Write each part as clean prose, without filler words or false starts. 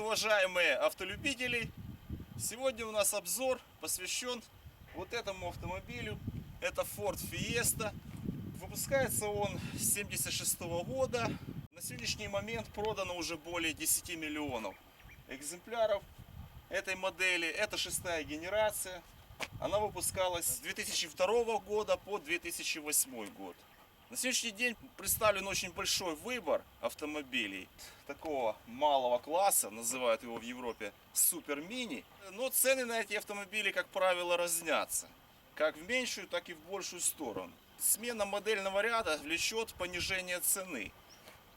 уважаемые автолюбители! Сегодня у нас обзор посвящен вот этому автомобилю. Это Ford Fiesta. Выпускается он с 1976 года. На сегодняшний момент продано уже более 10 миллионов экземпляров этой модели. Это шестая генерация. Она выпускалась с 2002 года по 2008 год. На сегодняшний день представлен очень большой выбор автомобилей такого малого класса, называют его в Европе супер мини. Но цены на эти автомобили, как правило, разнятся, как в меньшую, так и в большую сторону. Смена модельного ряда влечет понижение цены,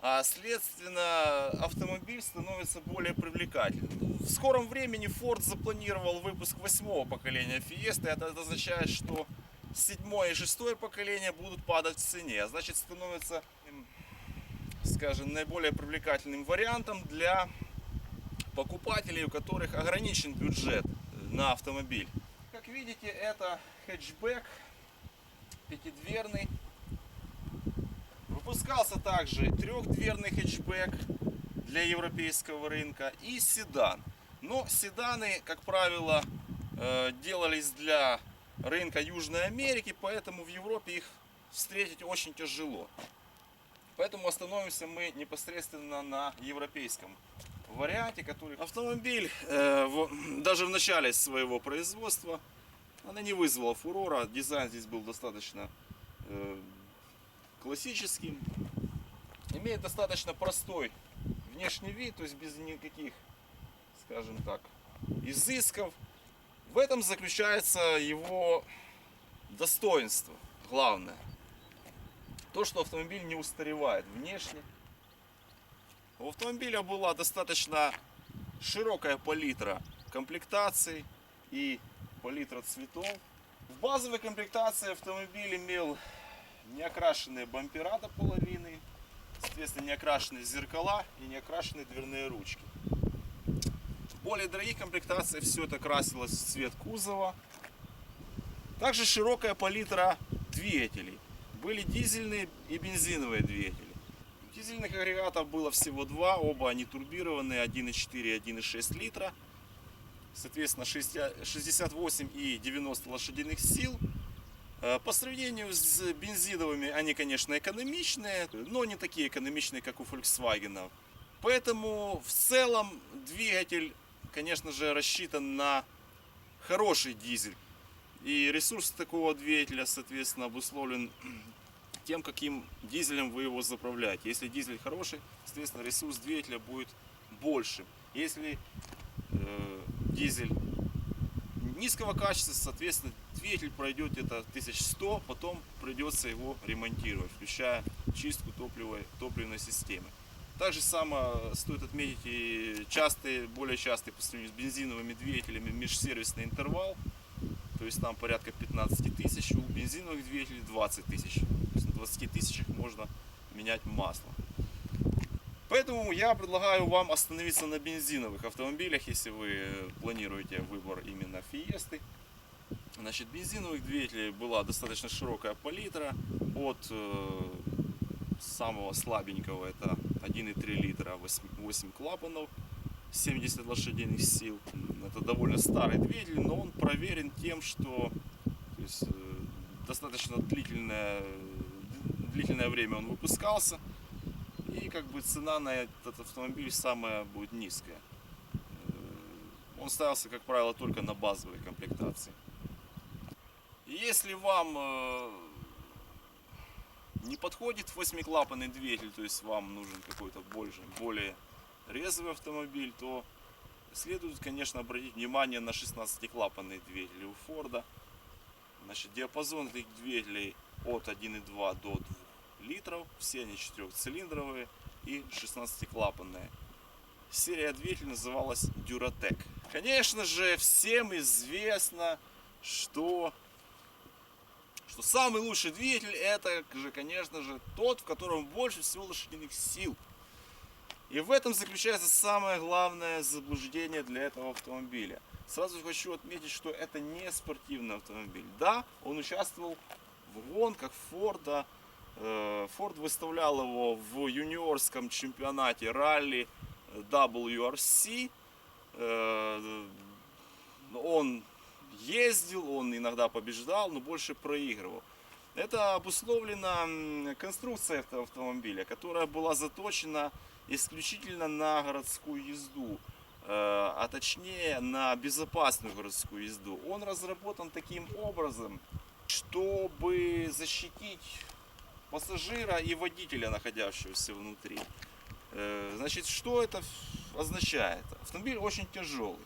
а следственно автомобиль становится более привлекательным. В скором времени Ford запланировал выпуск 8-го поколения Fiesta. Это означает, что 7-е и 6-е поколение будут падать в цене, а значит становится, скажем, наиболее привлекательным вариантом для покупателей, у которых ограничен бюджет на автомобиль. Как видите, это хэтчбэк пятидверный. Выпускался также трехдверный хэтчбэк для европейского рынка и седан. Но седаны, как правило, делались для рынка Южной Америки, поэтому в Европе их встретить очень тяжело. Поэтому остановимся мы непосредственно на европейском варианте, который автомобиль даже в начале своего производства она не вызвала фурора. Дизайн здесь был достаточно классическим, имеет достаточно простой внешний вид, то есть без никаких, скажем так, изысков. В этом заключается его достоинство, главное. То, что автомобиль не устаревает внешне. У автомобиля была достаточно широкая палитра комплектаций и палитра цветов. В базовой комплектации автомобиль имел неокрашенные бампера до половины, соответственно, неокрашенные зеркала и неокрашенные дверные ручки. В более дорогих комплектациях все это красилось в цвет кузова. Также широкая палитра двигателей. Были дизельные и бензиновые двигатели. Дизельных агрегатов было всего два, оба они турбированные, 1,4 и 1,6 литра. Соответственно, 68 и 90 лошадиных сил. По сравнению с бензиновыми они, конечно, экономичные, но не такие экономичные, как у Volkswagen. Поэтому в целом двигатель, конечно же, рассчитан на хороший дизель. И ресурс такого двигателя, соответственно, обусловлен тем, каким дизелем вы его заправляете. Если дизель хороший, соответственно, ресурс двигателя будет больше. Если дизель низкого качества, соответственно, двигатель пройдет где-то 1100, потом придется его ремонтировать, включая чистку топливной системы. Также самое стоит отметить и более частый по сравнению с бензиновыми двигателями межсервисный интервал. То есть там порядка 15 тысяч, у бензиновых двигателей 20 тысяч. То есть на 20 тысячах можно менять масло. Поэтому я предлагаю вам остановиться на бензиновых автомобилях, если вы планируете выбор именно Fiesta. Значит, бензиновых двигателей была достаточно широкая палитра. От самого слабенького, это 1,3 литра, 8 клапанов, 70 лошадиных сил. Это довольно старый двигатель, но он проверен тем, что то есть, достаточно длительное время он выпускался. И как бы цена на этот автомобиль самая будет низкая. Он ставился, как правило, только на базовой комплектации. Если вам не подходит 8-клапанный двигатель, то есть вам нужен какой-то более резвый автомобиль, то следует, конечно, обратить внимание на 16-клапанные двигатели у Форда. Значит, диапазон этих двигателей от 1,2 до 2 литров, все они 4-цилиндровые и 16-клапанные. Серия двигателей называлась Duratec. Конечно же, всем известно, что самый лучший двигатель это же, конечно же, тот, в котором больше всего лошадиных сил. И в этом заключается самое главное заблуждение для этого автомобиля. Сразу хочу отметить, что это не спортивный автомобиль. Да, он участвовал в гонках Форда. Форд выставлял его в юниорском чемпионате ралли WRC. Он ездил, он иногда побеждал, но больше проигрывал. Это обусловлено конструкцией этого автомобиля, которая была заточена исключительно на городскую езду, а точнее на безопасную городскую езду. Он разработан таким образом, чтобы защитить пассажира и водителя, находящегося внутри. Значит, что это означает? Автомобиль очень тяжелый.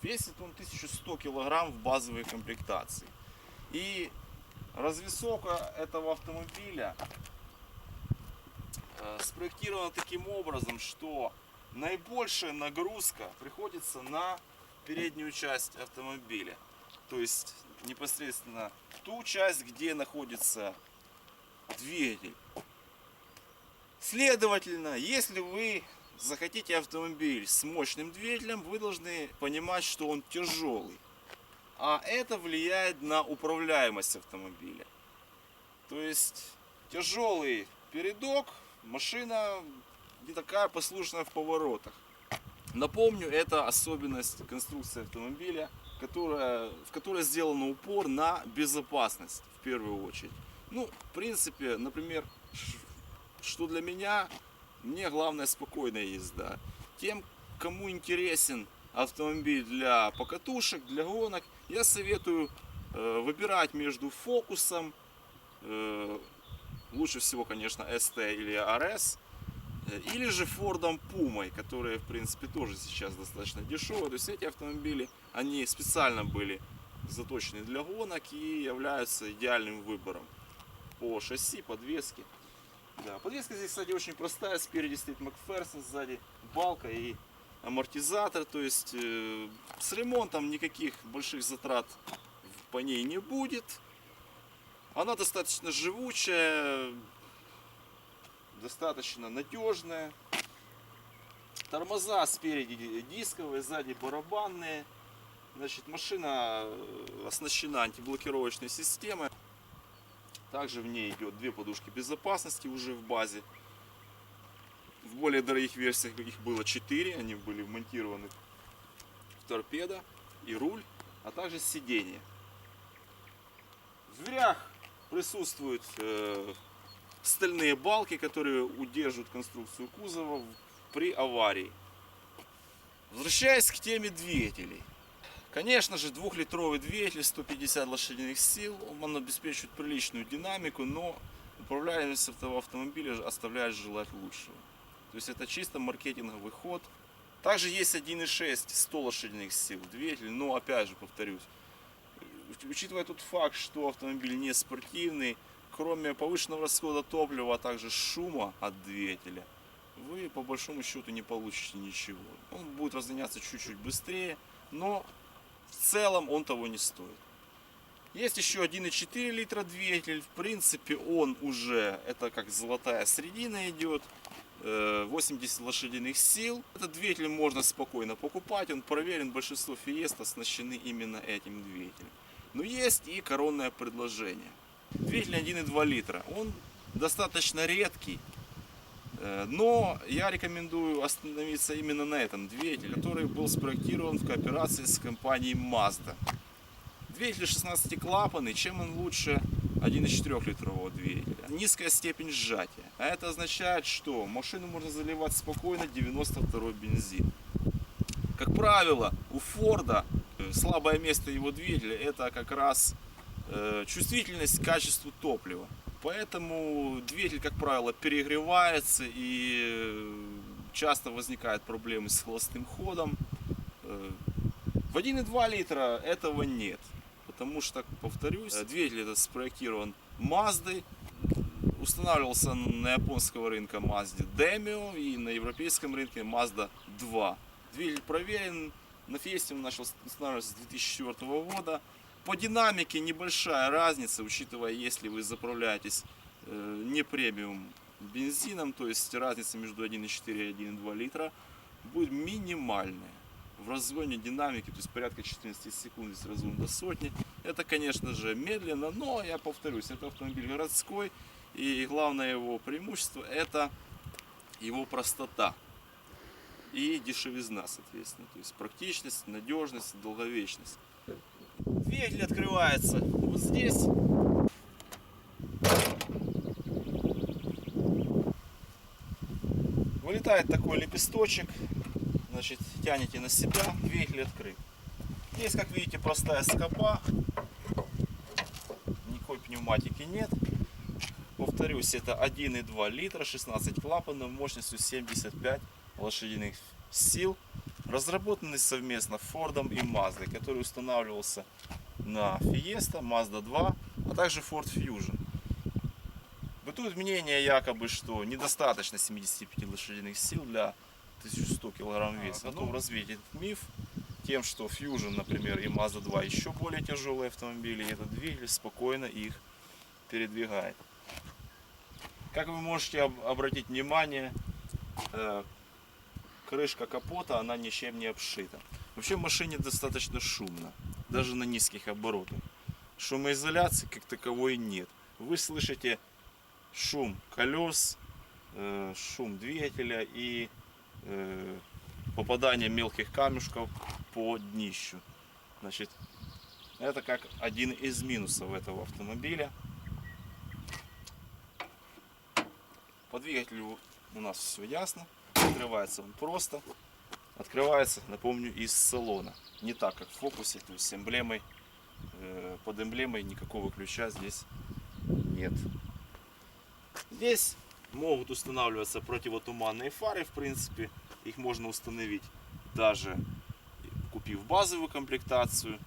Весит он 1100 килограмм в базовой комплектации. И развесовка этого автомобиля спроектирована таким образом, что наибольшая нагрузка приходится на переднюю часть автомобиля. То есть непосредственно ту часть, где находится двигатель. Следовательно, если вы захотите автомобиль с мощным двигателем, вы должны понимать, что он тяжелый. А это влияет на управляемость автомобиля. То есть тяжелый передок, машина не такая послушная в поворотах. Напомню, это особенность конструкции автомобиля, в которой сделан упор на безопасность в первую очередь. Ну, в принципе, например, что для меня, мне главное спокойная езда. Тем, кому интересен автомобиль для покатушек, для гонок, я советую выбирать между Фокусом, лучше всего, конечно, ST или RS, или же Фордом Пумой, которые, в принципе, тоже сейчас достаточно дешевые. То есть эти автомобили, они специально были заточены для гонок и являются идеальным выбором по шасси, подвеске. Да, подвеска здесь, кстати, очень простая. Спереди стоит Макферсон, сзади балка и амортизатор. То есть с ремонтом никаких больших затрат по ней не будет. Она достаточно живучая, достаточно надежная. Тормоза спереди дисковые, сзади барабанные. Значит, машина оснащена антиблокировочной системой. Также в ней идет две подушки безопасности уже в базе. В более дорогих версиях их было 4. Они были вмонтированы в торпедо и руль, а также сиденье. В дверях присутствуют стальные балки, которые удерживают конструкцию кузова при аварии. Возвращаясь к теме двигателей. Конечно же, двухлитровый двигатель, 150 лошадиных сил, он обеспечивает приличную динамику, но управляемость этого автомобиля оставляет желать лучшего. То есть это чисто маркетинговый ход. Также есть 1.6, 100 лошадиных сил двигатель, но опять же повторюсь, учитывая тот факт, что автомобиль не спортивный, кроме повышенного расхода топлива, а также шума от двигателя, вы по большому счету не получите ничего. Он будет разгоняться чуть-чуть быстрее, но в целом он того не стоит. Есть еще 1.4 литра двигатель. В принципе, он уже, это как золотая середина идет. 80 лошадиных сил. Этот двигатель можно спокойно покупать. Он проверен, большинство Фиест оснащены именно этим двигателем. Но есть и коронное предложение. Двигатель 1.2 литра. Он достаточно редкий. Но я рекомендую остановиться именно на этом двигателе, который был спроектирован в кооперации с компанией Mazda. Двигатель 16-клапанный, чем он лучше 1.4 литрового двигателя? Низкая степень сжатия. А это означает, что машину можно заливать спокойно 92-й бензин. Как правило, у Форда слабое место его двигателя это как раз чувствительность к качеству топлива. Поэтому двигатель, как правило, перегревается и часто возникают проблемы с холостым ходом. В 1.2 литра этого нет. Потому что, повторюсь, двигатель этот спроектирован Маздой. Устанавливался на японского рынка Mazda Demio и на европейском рынке Mazda 2. Двигатель проверен. На Фиесте он начал устанавливаться с 2004 года. По динамике небольшая разница, учитывая, если вы заправляетесь не премиум бензином, то есть разница между 1.4 и 1.2 литра будет минимальная. В разгоне динамики, то есть порядка 14 секунд с разгон до сотни. Это, конечно же, медленно, но я повторюсь, это автомобиль городской, и главное его преимущество это его простота. и дешевизна, соответственно. То есть практичность, надежность, долговечность. Двигатель открывается вот здесь. Вылетает такой лепесточек. Значит, тянете на себя, двигатель открыт. Здесь, как видите, простая скоба. Никакой пневматики нет. Повторюсь, это 1,2 литра, 16 клапанов, мощностью 75 лошадиных сил. Разработанный совместно Фордом и Маздой, который устанавливался на Fiesta, Mazda 2, а также Ford Fusion. Бытует мнение якобы, что недостаточно 75 лошадиных сил для 1100 кг веса. Готов развеять этот миф тем, что Fusion, например, и Mazda 2 еще более тяжелые автомобили, и этот двигатель спокойно их передвигает. Как вы можете обратить внимание, крышка капота, она ничем не обшита. Вообще в машине достаточно шумно, даже на низких оборотах. Шумоизоляции как таковой нет. Вы слышите шум колес, шум двигателя и попадание мелких камешков по днищу. Значит, это как один из минусов этого автомобиля. По двигателю у нас все ясно. Открывается он просто. Открывается, напомню, из салона. Не так, как в фокусе, то есть с эмблемой, под эмблемой никакого ключа здесь нет. Здесь могут устанавливаться противотуманные фары, в принципе. Их можно установить даже купив базовую комплектацию.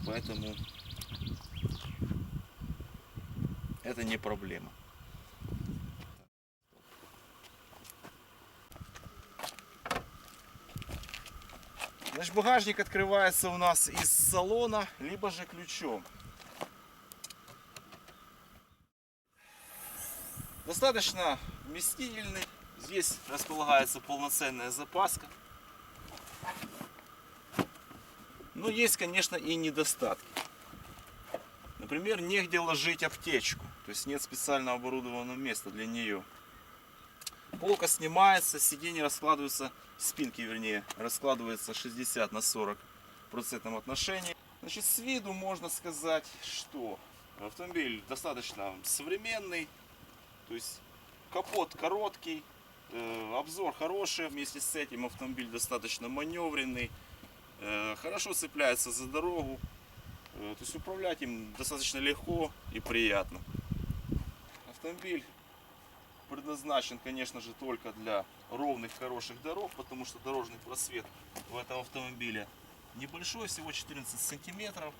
Поэтому это не проблема. Значит, багажник открывается у нас из салона, либо же ключом. Достаточно вместительный. Здесь располагается полноценная запаска. Но есть, конечно, и недостатки. Например, негде ложить аптечку. То есть нет специально оборудованного места для нее. Полка снимается, сиденье раскладывается, спинки вернее, раскладывается 60 на 40% отношении. Значит, с виду можно сказать, что автомобиль достаточно современный. То есть капот короткий, обзор хороший. Вместе с этим автомобиль достаточно маневренный, хорошо цепляется за дорогу. То есть управлять им достаточно легко и приятно. Автомобиль предназначен, конечно же, только для ровных, хороших дорог, потому что дорожный просвет у этого автомобиля небольшой, всего 14 сантиметров.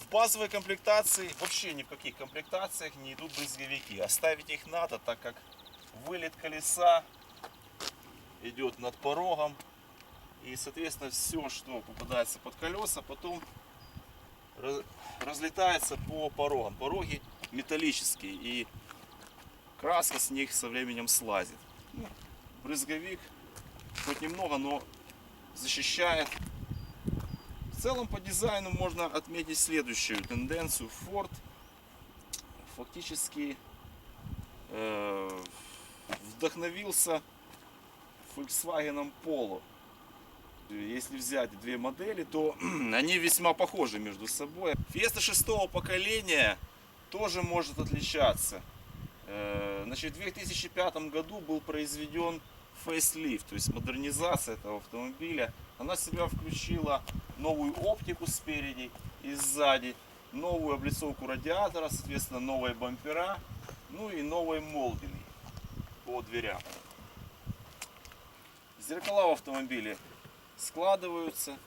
В базовой комплектации, вообще ни в каких комплектациях не идут брызговики. Оставить их надо, так как вылет колеса идет над порогом. И, соответственно, все, что попадается под колеса, потом разлетается по порогам. Пороги металлические, и краска с них со временем слазит. Ну, брызговик хоть немного, но защищает. В целом по дизайну можно отметить следующую тенденцию. Ford фактически вдохновился Volkswagen Polo. Если взять две модели, то они весьма похожи между собой. Fiesta 6-го поколения тоже может отличаться. Значит, в 2005 году был произведен фейслифт, то есть модернизация этого автомобиля. Она в себя включила новую оптику спереди и сзади, новую облицовку радиатора, соответственно, новые бампера, ну и новые молдинги по дверям. Зеркала в автомобиле складываются.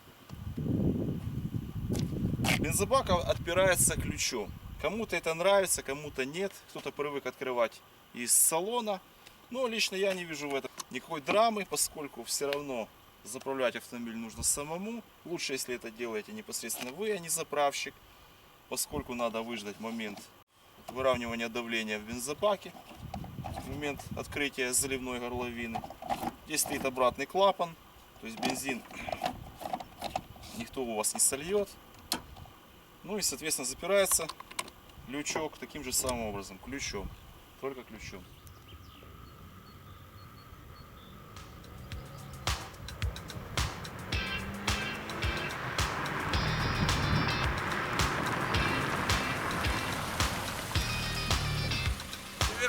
Бензобак отпирается ключом. Кому-то это нравится, кому-то нет. Кто-то привык открывать из салона. Но лично я не вижу в этом никакой драмы, поскольку все равно заправлять автомобиль нужно самому. Лучше, если это делаете непосредственно вы, а не заправщик, поскольку надо выждать момент выравнивания давления в бензобаке, момент открытия заливной горловины. Здесь стоит обратный клапан, то есть бензин никто у вас не сольет. Ну и, соответственно, запирается лючок таким же самым образом, ключом, только ключом.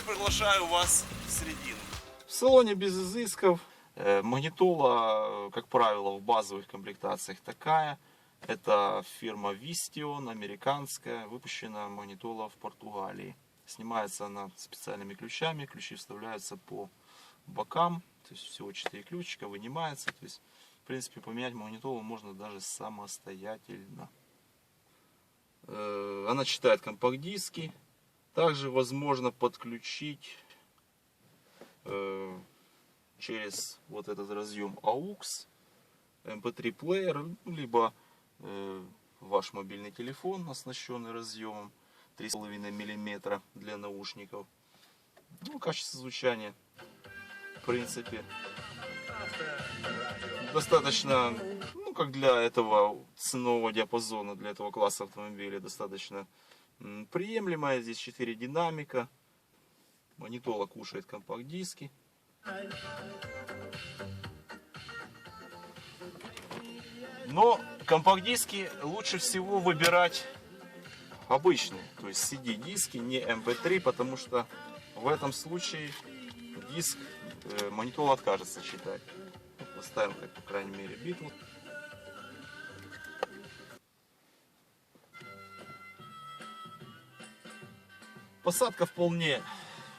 приглашаю вас в середину. В салоне без изысков. Магнитола, как правило, в базовых комплектациях такая. Это фирма Visteon, американская. Выпущена магнитола в Португалии. Снимается она специальными ключами. Ключи вставляются по бокам. То есть всего 4 ключика, вынимается. То есть, в принципе, поменять магнитолу можно даже самостоятельно. Она читает компакт-диски. Также возможно подключить через вот этот разъем AUX MP3 плеер, либо ваш мобильный телефон, оснащенный разъемом 3,5 мм для наушников. Ну, качество звучания, в принципе, достаточно, ну, как для этого ценового диапазона, для этого класса автомобиля, достаточно приемлемая. Здесь 4 динамика. Магнитола кушает компакт-диски. Но компакт-диски лучше всего выбирать обычные, то есть CD-диски, не MP3, потому что в этом случае диск магнитола откажется читать. Поставим, как по крайней мере, Beatles. Посадка вполне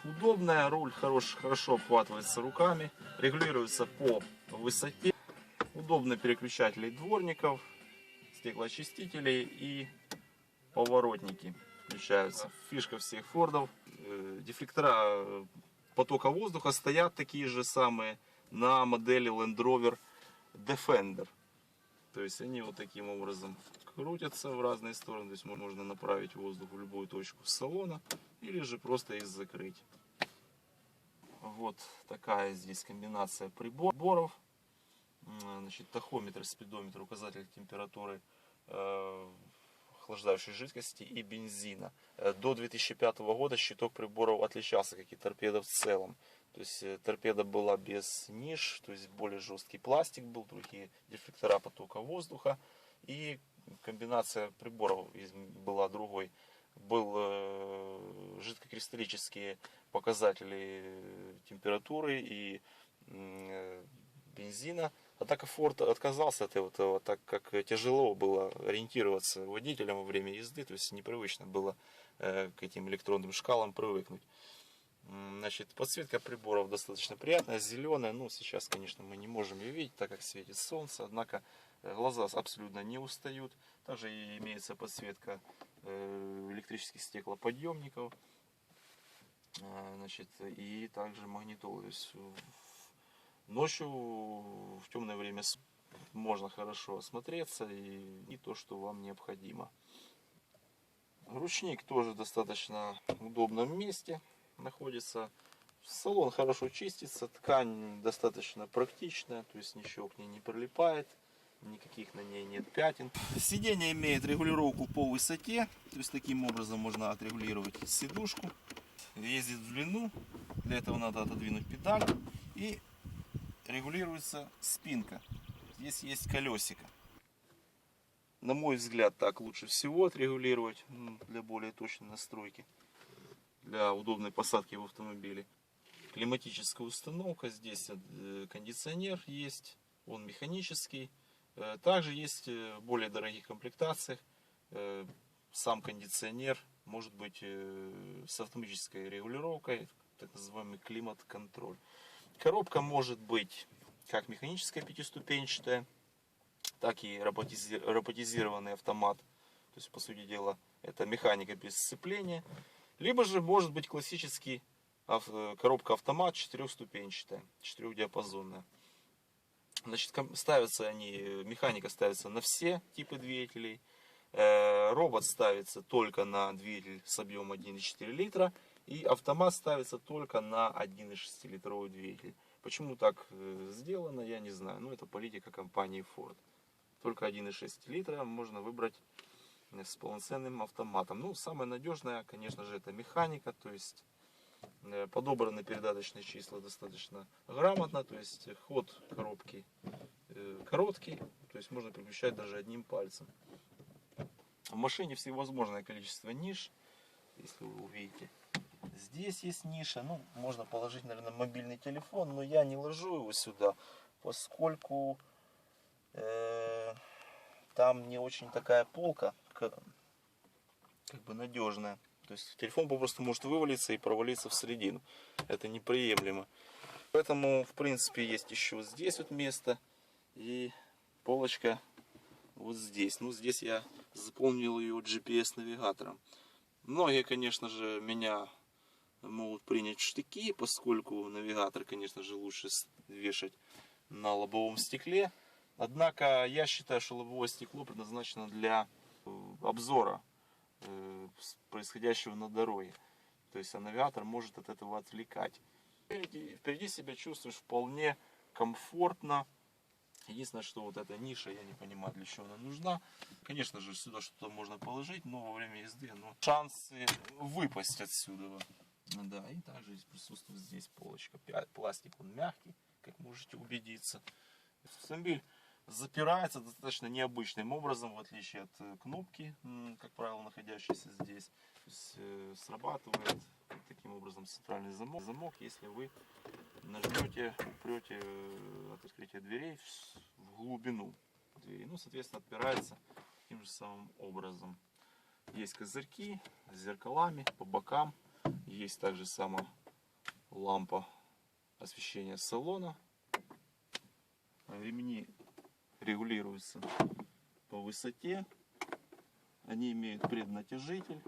удобная, руль хорошо обхватывается руками, регулируется по высоте. Удобно переключателей дворников, стеклоочистителей и поворотники включаются. Фишка всех фордов. Дефлектора потока воздуха стоят такие же самые на модели Land Rover Defender. То есть они вот таким образом крутятся в разные стороны. То есть можно направить воздух в любую точку салона или же просто их закрыть. Вот такая здесь комбинация приборов. Значит, тахометр, спидометр, указатель температуры охлаждающей жидкости и бензина. До 2005 года щиток приборов отличался, как и торпеда в целом. То есть торпеда была без ниш, то есть более жесткий пластик был, другие дефлектора потока воздуха. И комбинация приборов была другой. Был жидкокристаллические показатели температуры и бензина. Однако Ford отказался от этого, так как тяжело было ориентироваться водителям во время езды, то есть непривычно было к этим электронным шкалам привыкнуть. Значит, подсветка приборов достаточно приятная, зеленая. Ну, сейчас, конечно, мы не можем ее видеть, так как светит солнце, однако глаза абсолютно не устают. Также имеется подсветка электрических стеклоподъемников, значит, и также магнитолы. То есть ночью в темное время можно хорошо осмотреться и то, что вам необходимо. Ручник тоже достаточно в удобном месте находится. Салон хорошо чистится, ткань достаточно практичная, то есть ничего к ней не прилипает, никаких на ней нет пятен. Сиденье имеет регулировку по высоте, то есть таким образом можно отрегулировать сидушку. Ездит в длину, для этого надо отодвинуть педаль и регулируется спинка. Здесь есть колесико. На мой взгляд, так лучше всего отрегулировать для более точной настройки, для удобной посадки в автомобиле. Климатическая установка, здесь кондиционер есть, он механический. Также есть в более дорогих комплектациях сам кондиционер может быть с автоматической регулировкой, так называемый климат-контроль. Коробка может быть как механическая пятиступенчатая, так и роботизированный автомат. То есть, по сути дела, это механика без сцепления. Либо же может быть классический коробка-автомат четырехступенчатая, четырехдиапазонная. Значит, ставятся они, механика ставится на все типы двигателей. Робот ставится только на двигатель с объемом 1,4 литра. И автомат ставится только на 1,6 литровый двигатель. Почему так сделано, я не знаю. Но это политика компании Ford. Только 1,6 литра можно выбрать с полноценным автоматом. Ну, самое надежное, конечно же, это механика. То есть подобраны передаточные числа достаточно грамотно. То есть ход коробки короткий. То есть можно переключать даже одним пальцем. В машине всевозможное количество ниш. Если вы увидите, Здесь есть ниша, ну, можно положить, наверное, мобильный телефон, но я не ложу его сюда, поскольку там не очень такая полка, как бы надежная. То есть телефон попросту может вывалиться и провалиться в середину. Это неприемлемо. Поэтому, в принципе, есть еще вот здесь вот место и полочка вот здесь. Ну, здесь я заполнил ее GPS-навигатором. Многие, конечно же, меня могут принять в штыки, поскольку навигатор, конечно же, лучше вешать на лобовом стекле. Однако я считаю, что лобовое стекло предназначено для обзора происходящего на дороге. То есть навигатор может от этого отвлекать. Впереди себя чувствуешь вполне комфортно. Единственное, что вот эта ниша, я не понимаю, для чего она нужна. Конечно же, сюда что-то можно положить, но во время езды шансы выпасть отсюда. Да, и также присутствует здесь полочка. Пластик он мягкий, как можете убедиться. Автомобиль запирается достаточно необычным образом, в отличие от кнопки, как правило, находящейся здесь. То есть, срабатывает таким образом центральный замок, если вы нажмете, упрете от открытия дверей в глубину двери. Ну, соответственно, отпирается таким же самым образом. Есть козырьки с зеркалами по бокам. Есть также сама лампа освещения салона. Ремни регулируются по высоте. Они имеют преднатяжитель.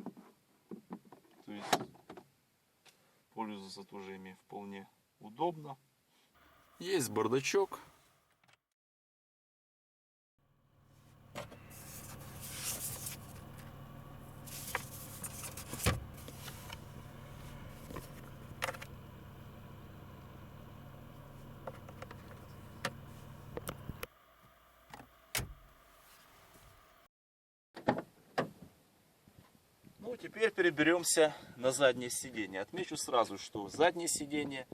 То есть пользоваться тоже ими вполне удобно. Есть бардачок. Ну, теперь переберемся на заднее сиденье. Отмечу сразу, что задние сиденья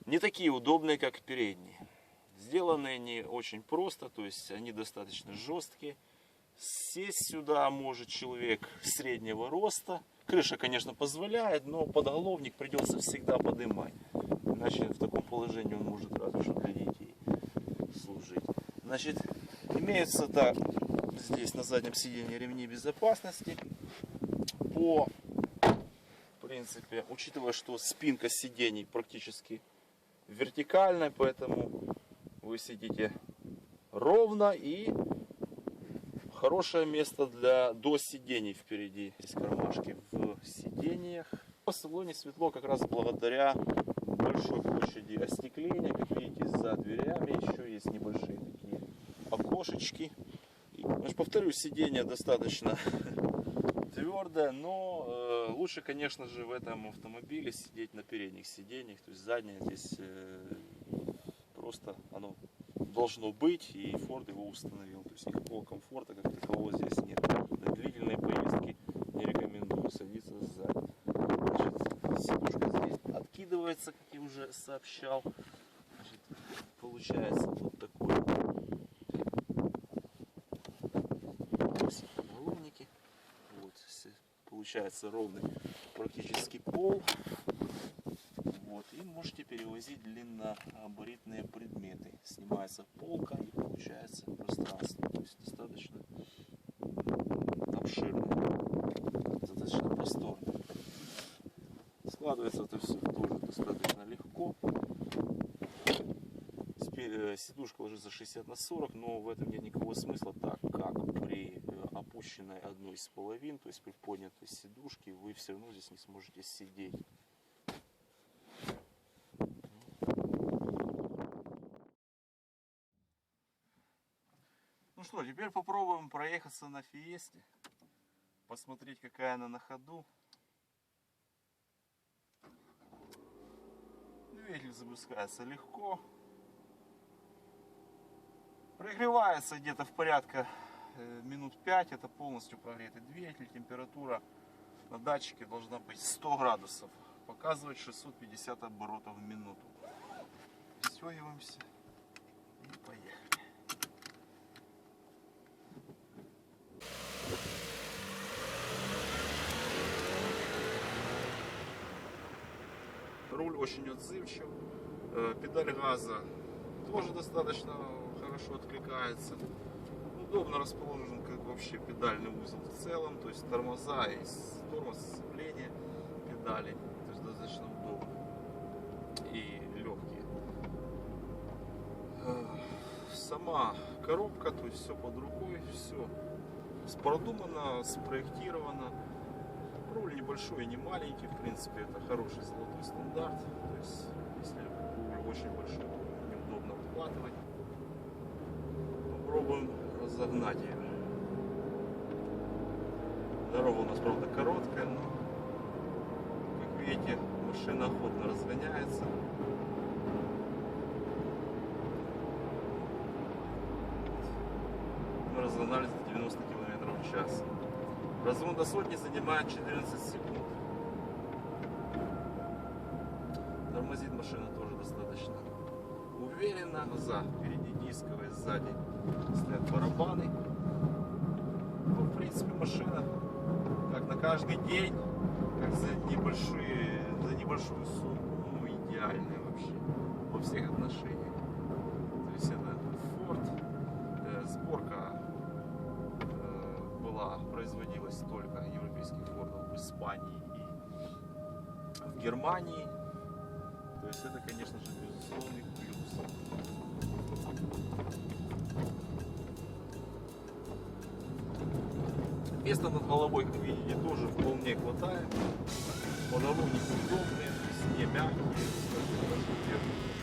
не такие удобные, как передние. Сделаны они очень просто, то есть они достаточно жесткие. Сесть сюда может человек среднего роста. Крыша, конечно, позволяет, но подголовник придется всегда поднимать. Иначе в таком положении он может разве что для детей служить. Значит, имеются так, здесь на заднем сиденье ремни безопасности. В принципе, учитывая, что спинка сидений практически вертикальная, поэтому вы сидите ровно и хорошее место до сидений впереди. Здесь кармашки в сиденьях. В салоне светло как раз благодаря большой площади остекления. Как видите, за дверями еще есть небольшие такие окошечки. Значит, повторюсь, сиденье достаточно твердое, но лучше, конечно же, в этом автомобиле сидеть на передних сиденьях. То есть заднее здесь просто оно должно быть, и Ford его установил. То есть никакого комфорта как такового здесь нет. На длительные поездки не рекомендую садиться сзади. Значит, сидушка здесь откидывается, как я уже сообщал. Значит, получается вот такой подголовники. Вот, получается ровный практически пол. Вот, и можете перевозить длинногабаритные предметы. Снимается полка и получается пространство. То есть достаточно обширное, достаточно просторное. Складывается это все тоже достаточно легко. Сидушка ложится 60 на 40, но в этом нет никакого смысла, так как при опущенной одной из половин, то есть при поднятой сидушке, вы все равно здесь не сможете сидеть. Ну что, теперь попробуем проехаться на Фиесте, посмотреть, какая она на ходу. Двигатель запускается легко. Прогревается где-то в порядка минут 5. Это полностью прогретый двигатель. Температура на датчике должна быть 100 градусов. Показывает 650 оборотов в минуту. Пристегиваемся и поехали. Руль очень отзывчив. Педаль газа тоже достаточно хорошо откликается. Удобно расположен как вообще педальный узел в целом. То есть тормоза и тормоз, сцепление педалей. То есть достаточно удобно. И легкие. Сама коробка, то есть все под рукой, все продумано, спроектировано. Руль небольшой и не маленький, в принципе, это хороший золотой стандарт. То есть, если руль очень большой, неудобно обхватывать. Попробуем разогнать ее. Дорога у нас, правда, короткая, но, как видите, машина охотно разгоняется. Мы разогнались до 90 км в час. Разгон до сотни занимает 14 секунд. Тормозит машина тоже достаточно уверенно. Назад, впереди дисковые, сзади стоят барабаны. Ну, в принципе, машина как на каждый день, как за небольшую сумму, ну, идеальная вообще во всех отношениях. То есть это Ford, сборка производилась только европейских фордов в Испании и в Германии. То есть это, конечно же, безусловный плюс. Места над головой, как видите, тоже вполне хватает. Подолонники удобные, не мягкие.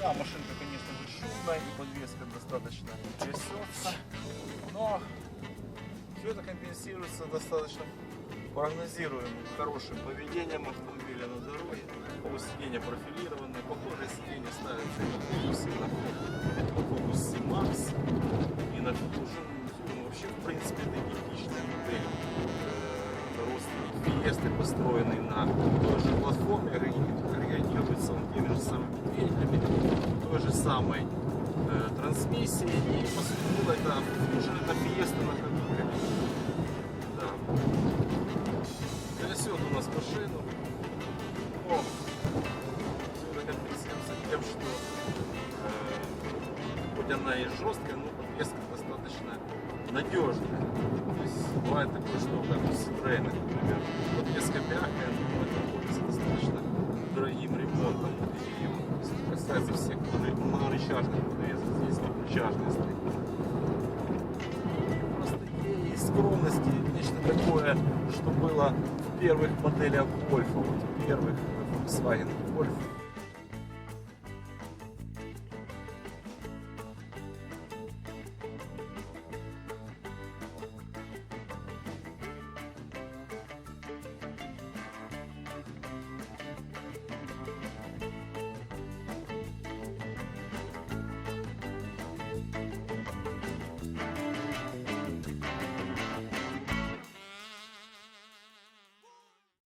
Да, машинка, конечно же, шумная и подвеска достаточно трясется. Но все это компенсируется достаточно прогнозируемым, хорошим поведением автомобиля на дороге. Сиденья профилированные, похожие сиденья ставятся и на фокусе, и на фокусе Max, и на Fusion. Ну, вообще, в принципе, это идентичная модель. Родственник Fiesta, построенный на той же платформе, реагируется он теми же самыми двигателями, той же самой трансмиссией, и по сути это Fusion, это Fiesta на ходуле. Да. Трясет у нас машину. Но все это компенсируется тем, что хоть она и жесткая, но подвеска достаточно надежная. То есть бывает такое, что как у Citroёn, например, подвеска мягкая, но это обходится достаточно дорогим ремонтом. И если касается всех монорычажных подвесок, здесь двухрычажные стоит. Простоте и скромности, нечто такое, что было в первых моделях Golf, вот в первых Volkswagen Golf.